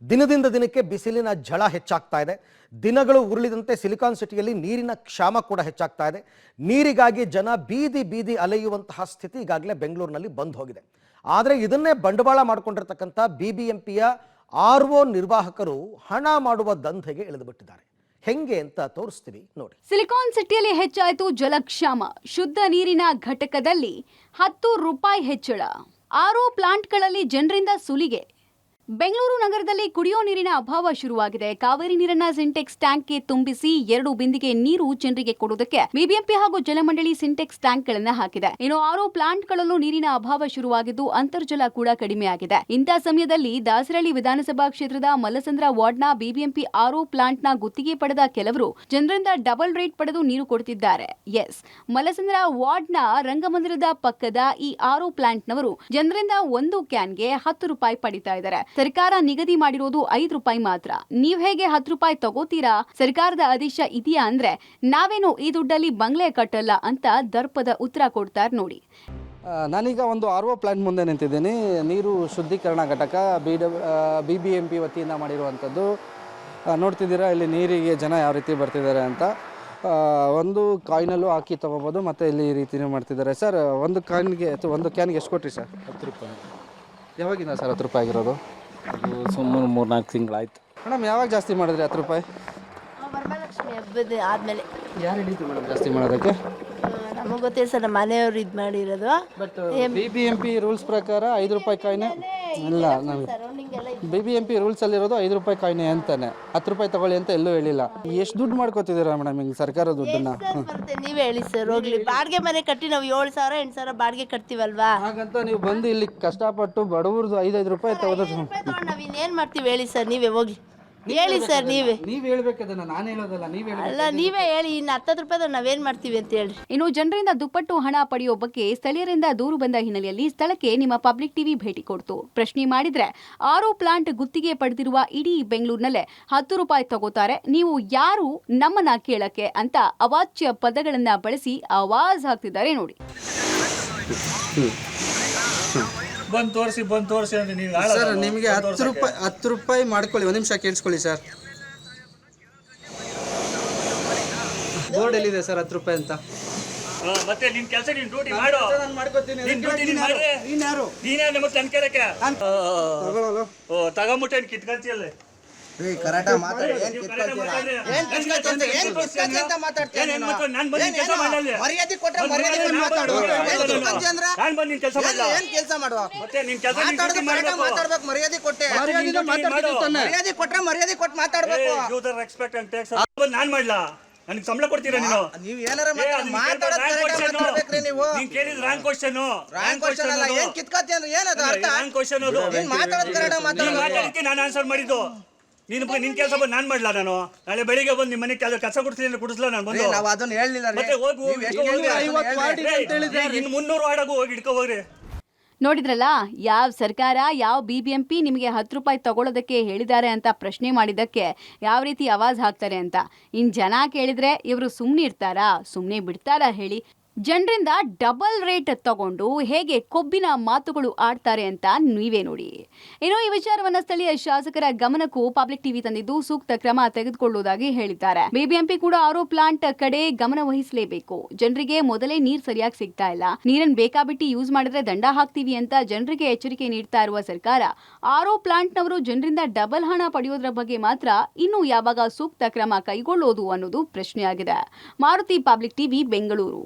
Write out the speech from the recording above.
ದಿನದಿಂದ ದಿನಕ್ಕೆ ಬಿಸಿಲಿನ ಝಳ ಹೆಚ್ಚಾಗ್ತಾ ಇದೆ. ದಿನಗಳು ಉರುಳಿದಂತೆ ಸಿಲಿಕಾನ್ ಸಿಟಿಯಲ್ಲಿ ನೀರಿನ ಕ್ಷಾಮ ಕೂಡ ಹೆಚ್ಚಾಗ್ತಾ ಇದೆ. ನೀರಿಗಾಗಿ ಜನ ಬೀದಿ ಬೀದಿ ಅಲೆಯುವಂತಹ ಸ್ಥಿತಿ ಈಗಾಗಲೇ ಬೆಂಗಳೂರಿನಲ್ಲಿ ಬಂದು ಹೋಗಿದೆ. ಆದರೆ ಇದನ್ನೇ ಬಂಡವಾಳ ಮಾಡಿಕೊಂಡಿರತಕ್ಕಂಥ ಬಿಬಿಎಂಪಿಯ ಆರ್ಒ ನಿರ್ವಾಹಕರು ಹಣ ಮಾಡುವ ದಂಧೆಗೆ ಇಳಿದುಬಿಟ್ಟಿದ್ದಾರೆ. ಹೆಂಗೆ ಅಂತ ತೋರಿಸ್ತೀವಿ ನೋಡಿ. ಸಿಲಿಕಾನ್ ಸಿಟಿಯಲ್ಲಿ ಹೆಚ್ಚಾಯಿತು ಜಲಕ್ಷಾಮ. ಶುದ್ಧ ನೀರಿನ ಘಟಕದಲ್ಲಿ 10 ರೂಪಾಯಿ ಹೆಚ್ಚಳ. ಆರ್ಒ ಪ್ಲಾಂಟ್ಗಳಲ್ಲಿ ಜನರಿಂದ ಸುಲಿಗೆ. ಬೆಂಗಳೂರು ನಗರದಲ್ಲಿ ಕುಡಿಯೋ ನೀರಿನ ಅಭಾವ ಶುರುವಾಗಿದೆ. ಕಾವೇರಿ ನೀರನ್ನ ಸಿಂಟೆಕ್ಸ್ ಟ್ಯಾಂಕ್ಗೆ ತುಂಬಿಸಿ 2 ಬಿಂದಿಗೆ ನೀರು ಜನರಿಗೆ ಕೊಡುವುದಕ್ಕೆ ಬಿಬಿಎಂಪಿ ಹಾಗೂ ಜಲಮಂಡಳಿ ಸಿಂಟೆಕ್ಸ್ ಟ್ಯಾಂಕ್ಗಳನ್ನು ಹಾಕಿದೆ. ಇನ್ನು ಆರ್ಒ ಪ್ಲಾಂಟ್ಗಳಲ್ಲೂ ನೀರಿನ ಅಭಾವ ಶುರುವಾಗಿದ್ದು ಅಂತರ್ಜಲ ಕೂಡ ಕಡಿಮೆಯಾಗಿದೆ. ಇಂಥ ಸಮಯದಲ್ಲಿ ದಾಸರಳ್ಳಿ ವಿಧಾನಸಭಾ ಕ್ಷೇತ್ರದ ಮಲ್ಲಸಂದ್ರ ವಾರ್ಡ್ನ ಬಿಬಿಎಂಪಿ ಆರ್ಒ ಪ್ಲಾಂಟ್ನ ಗುತ್ತಿಗೆ ಪಡೆದ ಕೆಲವರು ಜನರಿಂದ ಡಬಲ್ ರೇಟ್ ಪಡೆದು ನೀರು ಕೊಡುತ್ತಿದ್ದಾರೆ. ಎಸ್, ಮಲ್ಲಸಂದ್ರ ವಾರ್ಡ್ನ ರಂಗಮಂದಿರದ ಪಕ್ಕದ ಈ ಆರ್ಒ ಪ್ಲಾಂಟ್ನವರು ಜನರಿಂದ 1 ಕ್ಯಾನ್ಗೆ 10 ರೂಪಾಯಿ ಪಡಿತಾ ಇದ್ದಾರೆ. ಸರ್ಕಾರ ನಿಗದಿ ಮಾಡಿರೋದು 5 ರೂಪಾಯಿ ಮಾತ್ರ. ನೀವ್ ಹೇಗೆ 10 ರೂಪಾಯಿ ತಗೋತೀರಾ? ಸರ್ಕಾರದ ಆದೇಶ ಇದೆಯಾ ಅಂದ್ರೆ ನಾವೇನು ಈ ದುಡ್ಡಲ್ಲಿ ಬಂಗ್ಲೆ ಕಟ್ಟಲ್ಲ ಅಂತ ದರ್ಪದ ಉತ್ತರ ಕೊಡ್ತಾರೆ ನೋಡಿ. ನಾನೀಗ ಒಂದು ಆರ್ಒ ಪ್ಲಾಂಟ್ ಮುಂದೆ ನಿಂತಿದ್ದೀನಿ. ನೀರು ಶುದ್ಧೀಕರಣ ಘಟಕ ಬಿಬಿಎಂಪಿ ವತಿಯಿಂದ ಮಾಡಿರುವಂಥದ್ದು. ನೋಡ್ತಿದ್ದೀರಾ ಇಲ್ಲಿ ನೀರಿಗೆ ಜನ ಯಾವ ರೀತಿ ಬರ್ತಿದ್ದಾರೆ ಅಂತ. ಒಂದು ಕಾಯಿನಲ್ಲೂ ಹಾಕಿ ತೊಗೋಬೋದು, ಮತ್ತು ಇಲ್ಲಿ ಈ ರೀತಿಯೂ ಮಾಡ್ತಿದ್ದಾರೆ. ಸರ್, ಒಂದು ಕ್ಯಾನ್ಗೆ ಎಷ್ಟು ಕೊಟ್ರಿ ಸರ್? 10 ರೂಪಾಯಿ. ಯಾವಾಗಿಂದ ಸರ್ 10 ರೂಪಾಯಿ ಆಗಿರೋದು? ಅದು ಸುಮ್ಮನೆ 3-4 ತಿಂಗಳಾಯ್ತು. ಮೇಡಮ್, ಯಾವಾಗ ಜಾಸ್ತಿ ಮಾಡಿದ್ರಿ 10 ರೂಪಾಯಿ? ವರಮಹಾಲಕ್ಷ್ಮಿ ಹಬ್ಬದ ಆದಮೇಲೆ. ಯಾರು ಹಿಡಿತು ಮೇಡಮ್ ಜಾಸ್ತಿ ಮಾಡೋದಕ್ಕೆ? ನಮಗೆ ಗೊತ್ತಿಲ್ಲ ಸರ್, ನಮ್ಮ ಮನೆಯವರು ಇದು ಮಾಡಿರೋದು. ಬಟ್ ಬಿಬಿಎಂಪಿ ರೂಲ್ಸ್ ಪ್ರಕಾರ 5 ರೂಪಾಯಿ ಕಾಯಿನೆ ಇಲ್ಲ. ಬಿಬಿಎಂಪಿ ರೂಲ್ಸ್ ಅಲ್ಲಿರೋದು 5 ರೂಪಾಯಿ ಕಾಯಿನೆ ಅಂತಾನೆ. 10 ರೂಪಾಯಿ ತಗೊಳ್ಳಿ ಅಂತ ಎಲ್ಲೂ ಹೇಳಿಲ್ಲ. ಎಷ್ಟು ದುಡ್ಡು ಮಾಡ್ಕೋತಿದ್ದೀರಾ ಮೇಡಮ್ ಹಿಂಗೆ ಸರ್ಕಾರ ದುಡ್ಡನ್ನ? ನೀವೇ ಹೇಳಿ ಸರ್. ಹೋಗ್ಲಿ, ಬಾಡಿಗೆ ಮನೆ ಕಟ್ಟಿ ನಾವು 7,000 8,000 ಬಾಡಿಗೆ ಕಟ್ತೀವಲ್ವಾ? ಹಾಗಂತ ನೀವು ಬಂದು ಇಲ್ಲಿ ಕಷ್ಟಪಟ್ಟು ಬಡವ್ರದ್ದು 5 ರೂಪಾಯಿ ತಗೋದ್ರೆ ನಾವು ಇನ್ನೇನು ಮಾಡ್ತೀವಿ ಹೇಳಿ ಸರ್? ನೀವೇ ಹೋಗಿ ಹೇಳಿ ಸರ್. ನೀವ್ ಹೇಳ್ಬೇಕದನ್ನ, ನಾನು ಹೇಳೋದಲ್ಲ, ಅಲ್ಲ, ನೀವೇ ಹೇಳಿ. ಇನ್ನು 10 ರೂಪಾಯಿ ನಾವೇನ್ ಮಾಡ್ತೀವಿ ಅಂತ ಹೇಳಿ. ಇನ್ನು ಜನರಿಂದ ದುಪ್ಪಟ್ಟು ಹಣ ಪಡೆಯೋ ಬಗ್ಗೆ ಸ್ಥಳೀಯರಿಂದ ದೂರು ಬಂದ ಹಿನ್ನೆಲೆಯಲ್ಲಿ ಸ್ಥಳಕ್ಕೆ ನಿಮ್ಮ ಪಬ್ಲಿಕ್ ಟಿವಿ ಭೇಟಿ ಕೊಡ್ತು. ಪ್ರಶ್ನೆ ಮಾಡಿದ್ರೆ ಆರ್ಒ ಪ್ಲಾಂಟ್ ಗುತ್ತಿಗೆ ಪಡೆದಿರುವ ಇಡೀ ಬೆಂಗಳೂರಿನಲ್ಲೇ 10 ರೂಪಾಯಿ ತಗೋತಾರೆ, ನೀವು ಯಾರು ನಮ್ಮನ್ನ ಕೇಳಕ್ಕೆ ಅಂತ ಅವಾಚ್ಯ ಪದಗಳನ್ನ ಬಳಸಿ ಆವಾಜ್ ಹಾಕ್ತಿದ್ದಾರೆ ನೋಡಿ. ಬಂದು ತೋರಿಸಿ ಅಂದ್ರೆ ನೀವು ಸರ್, ನಿಮಗೆ 10 ರೂಪಾಯಿ ಮಾಡ್ಕೊಳ್ಳಿ. 1 ನಿಮಿಷ ಕೇಳಿಸ್ಕೊಳ್ಳಿ ಸರ್. ಬೋರ್ಡ್ ಎಲ್ಲಿದೆ ಸರ್ 10 ರೂಪಾಯಿ ಅಂತ? ಮತ್ತೆ ನಿನ್ ಕೆಲಸ, ನೀನ್ ಡ್ಯೂಟಿ ಮಾಡು. ನಾನು ಮಾಡ್ಕೊತೀನಿ. ನೀನ್ ಡ್ಯೂಟಿ ನೀನ್ ಮಾಡ್ರೆ ನೀನೇ ಮತ್ತೆ ನನ್ ಕೇಳಕ್ಕೆ ತಗೊಂಬಿಟ್ಟೆ ಕಿತ್ಕೊಂತಿಯಲ್ಲ. ಕರಾಟ ಮಾತಾಡಿ. ಏನ್ ಕಿತ್ಕೊಳ್ತೀರಾ? ಏನ್ ಕಿತ್ಕೊಳ್ತೀರಾ? ಏನ್ ಕಿತ್ಕೊಳ್ತೀರಾ ಅಂತ ಮಾತಾಡ್ತೀರಾ ನೀನು? ಮರ್ಯಾದೆ ಕೊಟ್ರೆ ಮರ್ಯಾದೆ ಕೊಟ್ಟು ಮಾತಾಡು. ಏನ್ ಕಿತ್ಕೊಳ್ತೀಯ ಅಂದ್ರೆ ನಾನು ಬಂದು ನಿನ್ ಕೆಲಸ ಮಾಡಲ್ಲ. ಏನ್ ಕೆಲಸ ಮಾಡುವ? ಮತ್ತೆ ನಿನ್ ಕೆಲಸ ಮಾತಾಡೋದು ಕರಾಟ ಮಾತಾಡ್ಬೇಕು. ಮರ್ಯಾದೆ ಕೊಟ್ಟೆ ಮರ್ಯಾದೆ ಕೊಟ್ರೆ ಮರ್ಯಾದೆ ಕೊಟ್ಟು ಮಾತಾಡ್ಬೇಕು. You the respect and takes. ನಾನು ಮಾಡ್ಲಾ? ನನಗೆ ಸಂಬಳ ಕೊಡ್ತೀರಾ ನೀವು? ನೀವು ಏನಾರ ಮಾತಾಡೋದು ಕರಾಟ ಮಾತಾಡ್ಬೇಕ್ರಿ ನೀವು. ನೀನ್ ಕೇಳಿದ ರಾಂಗ್ ಕ್ವೆಶ್ಚನ್. ರಾಂಗ್ ಕ್ವೆಶ್ಚನ್ ಅಲ್ಲ. ಏನ್ ಕಿತ್ಕೊಳ್ತೀಯ ಅಂದ್ರೆ ಏನದು ಅರ್ಥ? ರಾಂಗ್ ಕ್ವೆಶ್ಚನ್ ಅದು. ನೀನ್ ಮಾತಾಡೋದು ಕರಾಟ ಮಾತಾಡೋದಕ್ಕೆ ನಾನು ಆನ್ಸರ್ ಮಾಡಿದ್ದು. ನಿನ್ ಕೆಲಸ ಬಂದು ನಾನು ಮಾಡ್ಲಾ? ನಾನು ನಾಳೆ ಬೆಳಿಗ್ಗೆ ಬಂದು ನಿಮ್ಮ ಮನೆ ಕೆಲಸ ಕೊಡ್ತೀನಿ, ಕುಡಿಸ್ಲಾ ನಾನು ಬಂದು? ನಾವು ಅದನ್ನ ಹೇಳಿಲ್ಲ. ಮತ್ತೆ ಹೋಗಿ 300 ವಾರ್ಡಾಗೂ ಹೋಗಿ ಇಟ್ಕೊ ಹೋಗ್ರಿ. ನೋಡಿದ್ರಲ್ಲ, ಯಾವ ಸರ್ಕಾರ, ಯಾವ ಬಿಬಿಎಂಪಿ ನಿಮಗೆ 10 ರೂಪಾಯಿ ತಗೊಳ್ಳೋದಕ್ಕೆ ಹೇಳಿದ್ದಾರೆ ಅಂತ ಪ್ರಶ್ನೆ ಮಾಡಿದ್ದಕ್ಕೆ ಯಾವ ರೀತಿ ಆವಾಜ್ ಹಾಕ್ತಾರೆ ಅಂತ. ಇನ್ನು ಜನ ಕೇಳಿದ್ರೆ ಇವರು ಸುಮ್ಮನೆ ಇರ್ತಾರಾ? ಸುಮ್ಮನೆ ಬಿಡ್ತಾರಾ ಹೇಳಿ? ಜನರಿಂದ ಡಬಲ್ ರೇಟ್ ತಗೊಂಡು ಹೇಗೆ ಕೊಬ್ಬಿನ ಮಾತುಗಳು ಆಡ್ತಾರೆ ಅಂತ ನೀವೇ ನೋಡಿ. ಇನ್ನು ಈ ವಿಚಾರವನ್ನ ಸ್ಥಳೀಯ ಶಾಸಕರ ಗಮನಕ್ಕೂ ಪಬ್ಲಿಕ್ ಟಿವಿ ತಂದಿದ್ದು ಸೂಕ್ತ ಕ್ರಮ ತೆಗೆದುಕೊಳ್ಳುವುದಾಗಿ ಹೇಳಿದ್ದಾರೆ. ಬಿಬಿಎಂಪಿ ಕೂಡ ಆರ್ಒ ಪ್ಲಾಂಟ್ ಕಡೆ ಗಮನ ವಹಿಸಲೇಬೇಕು. ಜನರಿಗೆ ಮೊದಲೇ ನೀರ್ ಸರಿಯಾಗಿ ಸಿಗ್ತಾ ಇಲ್ಲ, ನೀರನ್ನು ಬೇಕಾಬಿಟ್ಟಿ ಯೂಸ್ ಮಾಡಿದ್ರೆ ದಂಡ ಹಾಕ್ತೀವಿ ಅಂತ ಜನರಿಗೆ ಎಚ್ಚರಿಕೆ ನೀಡ್ತಾ ಇರುವ ಸರ್ಕಾರ ಆರ್ಒ ಪ್ಲಾಂಟ್ನವರು ಜನರಿಂದ ಡಬಲ್ ಹಣ ಪಡೆಯೋದ್ರ ಬಗ್ಗೆ ಮಾತ್ರ ಇನ್ನು ಯಾವಾಗ ಸೂಕ್ತ ಕ್ರಮ ಕೈಗೊಳ್ಳೋದು ಅನ್ನೋದು ಪ್ರಶ್ನೆಯಾಗಿದೆ. Maruti, public TV, Bengaluru.